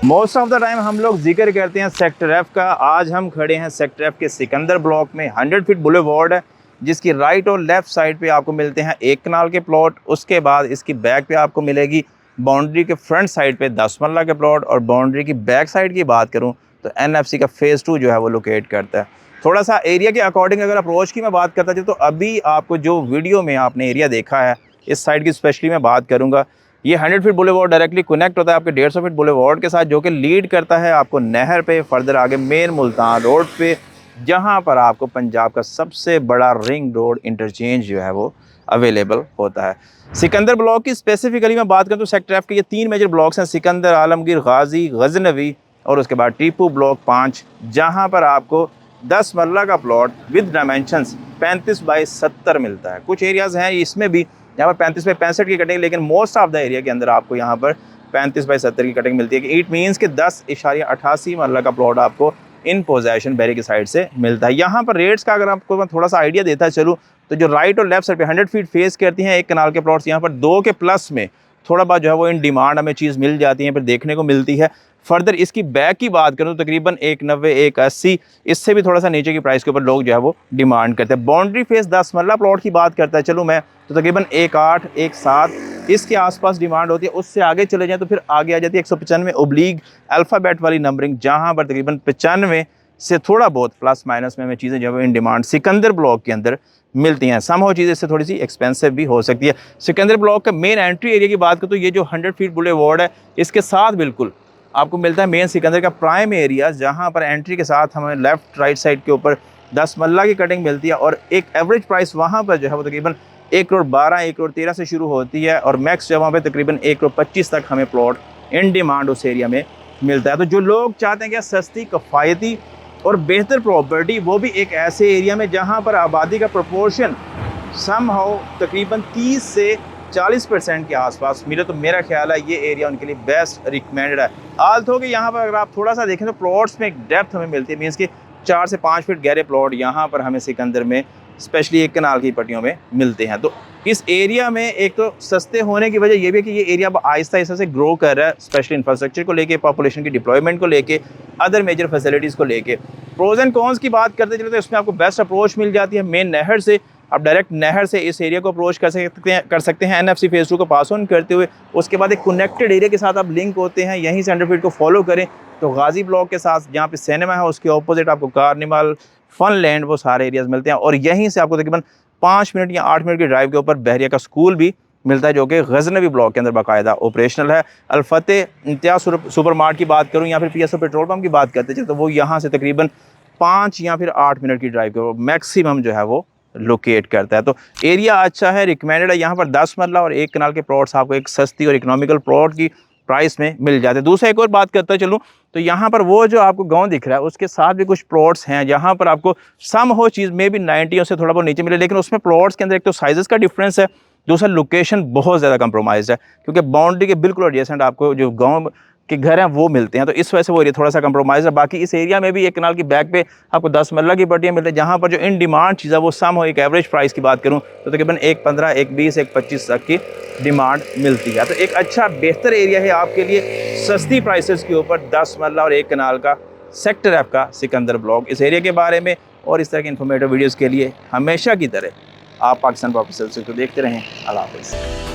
Most of the time हम लोग जिक्र करते हैं सेक्टर एफ का। आज हम खड़े हैं सेक्टर एफ के सिकंदर ब्लॉक में। 100 फीट बुलेवार्ड है जिसकी राइट और लेफ्ट साइड पे आपको मिलते हैं 1 कनाल के प्लॉट। उसके बाद इसकी बैक पे आपको मिलेगी बाउंड्री के फ्रंट साइड पे 10 मरला के प्लॉट। और बाउंड्री की बैक साइड की बात करूं तो एनएफसी का फेज़ 2 जो है वो लोकेट करता है। थोड़ा सा एरिया के अकॉर्डिंग अगर अप्रोच की मैं बात करता हूँ तो अभी आपको जो वीडियो में आपने एरिया देखा है इस साइड की स्पेशली मैं बात करूँगा। ये 100 फीट बुलेवार्ड डायरेक्टली कनेक्ट होता है आपके 150 फीट बुलेवार्ड के साथ, जो कि लीड करता है आपको नहर पे, फर्दर आगे मेन मुल्तान रोड पे, जहां पर आपको पंजाब का सबसे बड़ा रिंग रोड इंटरचेंज जो है वो अवेलेबल होता है। सिकंदर ब्लॉक की स्पेसिफिकली मैं बात करूँ तो सेक्टर एफ के ये 3 मेजर ब्लॉक्स हैं, सिकंदर, आलमगीर, गाजी, गजनवी और उसके बाद टीपू ब्लॉक 5, जहाँ पर आपको 10 मरला का प्लॉट विद डायमेंशंस 35 बाई 70 मिलता है। कुछ एरियाज़ हैं इसमें भी यहाँ पर 35 बाई 65 की कटिंग, लेकिन मोस्ट ऑफ द एरिया के अंदर आपको यहाँ पर 35 बाई 70 की कटिंग मिलती है। कि इट मीन्स कि 10.88 मरला का प्लॉट आपको इन पोजेशन बैरी की साइड से मिलता है। यहाँ पर रेट्स का अगर आपको मैं थोड़ा सा आइडिया देता चलूँ तो जो राइट और लेफ्ट साइड पे 100 फीट फेस करती हैं 1 कनाल के प्लॉट्स, यहाँ पर 2 के प्लस में थोड़ा बहुत जो है वो इन डिमांड हमें चीज़ मिल जाती है, फिर देखने को मिलती है। फर्दर इसकी बैक की बात करूँ तो तकरीबन 190, 180, इससे भी थोड़ा सा नीचे की प्राइस के ऊपर लोग जो है वो डिमांड करते हैं। बाउंड्री फेस 10 मरला प्लॉट की बात करता है चलूँ मैं तो तकरीबन 1.8, 1.7 इसके आसपास डिमांड होती है। उससे आगे चले जाएँ तो फिर आगे आ जाती है 195 ओब्लीग अल्फ़ाबेट वाली नंबरिंग, जहाँ पर तकरीबन 95 से थोड़ा बहुत प्लस माइनस में चीज़ें जो है इन डिमांड सिकंदर ब्लॉक के अंदर मिलती हैं। सम हो चीज़ें इससे थोड़ी सी एक्सपेंसिव भी हो सकती है। सिकंदर ब्लॉक का मेन एंट्री एरिया की बात करूँ तो ये जो 100 फीट बुलेवार्ड है इसके साथ बिल्कुल आपको मिलता है मेन सिकंदर का प्राइम एरिया, जहाँ पर एंट्री के साथ हमें लेफ्ट राइट साइड के ऊपर 10 मरला की कटिंग मिलती है। और एक एवरेज प्राइस वहाँ पर जो है वो तकरीबन 1 करोड़ 12, 1 करोड़ 13 से शुरू होती है और मैक्स जो वहाँ पे तकरीबन 1 करोड़ 25 तक हमें प्लॉट इन डिमांड उस एरिया में मिलता है। तो जो लोग चाहते हैं कि सस्ती, किफ़ायती और बेहतर प्रॉपर्टी, वो भी एक ऐसे एरिया में जहाँ पर आबादी का प्रोपोर्शन समहाउ तकरीबन 30 से 40% के आसपास मिले, तो मेरा ख्याल है ये एरिया उनके लिए बेस्ट रिकमेंडेड है। आल्थो कि यहाँ पर अगर आप थोड़ा सा देखें तो प्लॉट्स में एक डेप्थ हमें मिलती है, मीन्स कि 4 से 5 फीट गहरे प्लॉट यहाँ पर हमें सिकंदर में स्पेशली 1 कनाल की पट्टियों में मिलते हैं। तो इस एरिया में एक तो सस्ते होने की वजह ये भी है कि ये एरिया आहिस्ता आहिस्ता से ग्रो कर रहा है, स्पेशली इंफ्रास्ट्रक्चर को लेके, पॉपुलेशन की डिप्लॉयमेंट को लेके, अदर मेजर फैसिलिटीज़ को लेके। प्रोज एंड कॉन्स की बात करते चले तो इसमें आपको बेस्ट अप्रोच मिल जाती है मेन नहर से। आप डायरेक्ट नहर से इस एरिया को अप्रोच कर सकते हैं एनएफसी फेज़ 2 को पास ऑन करते हुए। उसके बाद एक कनेक्टेड एरिया के साथ आप लिंक होते हैं, यहीं से 100 फीट को फॉलो करें तो गाजी ब्लॉक के साथ जहाँ पे सिनेमा है उसके ऑपोजिट आपको कार्निवल, फनलैंड, वो सारे एरियाज़ मिलते हैं। और यहीं से आपको तकरीबन 5 मिनट या 8 मिनट की ड्राइव के ऊपर बहरिया का स्कूल भी मिलता है, जो कि गजनवी ब्लॉक के अंदर बाकायदा ऑपरेशनल है। अलफतेह इम्तियाज़ सुपर मार्ट की बात करूँ या फिर पीएसओ पेट्रोल पंप की बात करते हैं तो वो यहाँ से तकरीबन 5 या फिर 8 मिनट की ड्राइव के ऊपर मैक्सिमम जो है वो लोकेट करता है। तो एरिया अच्छा है, रिकमेंडेड है। यहाँ पर 10 मरला और 1 कनाल के प्लॉट्स आपको एक सस्ती और इकोनॉमिकल प्लॉट की प्राइस में मिल जाते हैं। दूसरा एक और बात करता चलूँ तो यहाँ पर वो जो आपको गांव दिख रहा है उसके साथ भी कुछ प्लॉट्स हैं जहाँ पर आपको सम हो चीज़ में भी 90 से थोड़ा बहुत नीचे मिले, लेकिन उसमें प्लॉट्स के अंदर एक तो साइज़ का डिफरेंस है, दूसरा लोकेशन बहुत ज़्यादा कंप्रोमाइज़ है, क्योंकि बाउंड्री के बिल्कुल एडजेसेंट आपको जो गाँव के घर हैं वो मिलते हैं, तो इस वजह से वो एरिया थोड़ा सा कंप्रोमाइज़ है। बाकी इस एरिया में भी 1 कनाल की बैक पे आपको 10 मरला की पट्टियाँ मिलती हैं, जहाँ पर जो इन डिमांड चीज़ है वो सम हो, एक एवरेज प्राइस की बात करूँ तो तकरीबन 1.15, 1.20, 1.25 तक की डिमांड मिलती है। तो एक अच्छा बेहतर एरिया है आपके लिए सस्ती प्राइसेस के ऊपर 10 मरला और 1 कनाल का सेक्टर एफ का सिकंदर ब्लॉक। इस एरिया के बारे में और इस तरह के इन्फॉर्मेटिव वीडियोज़ के लिए हमेशा की तरह आप पाकिस्तान प्रॉपर्टी सर्विसेज को देखते रहें। अल्लाह हाफ़िज़।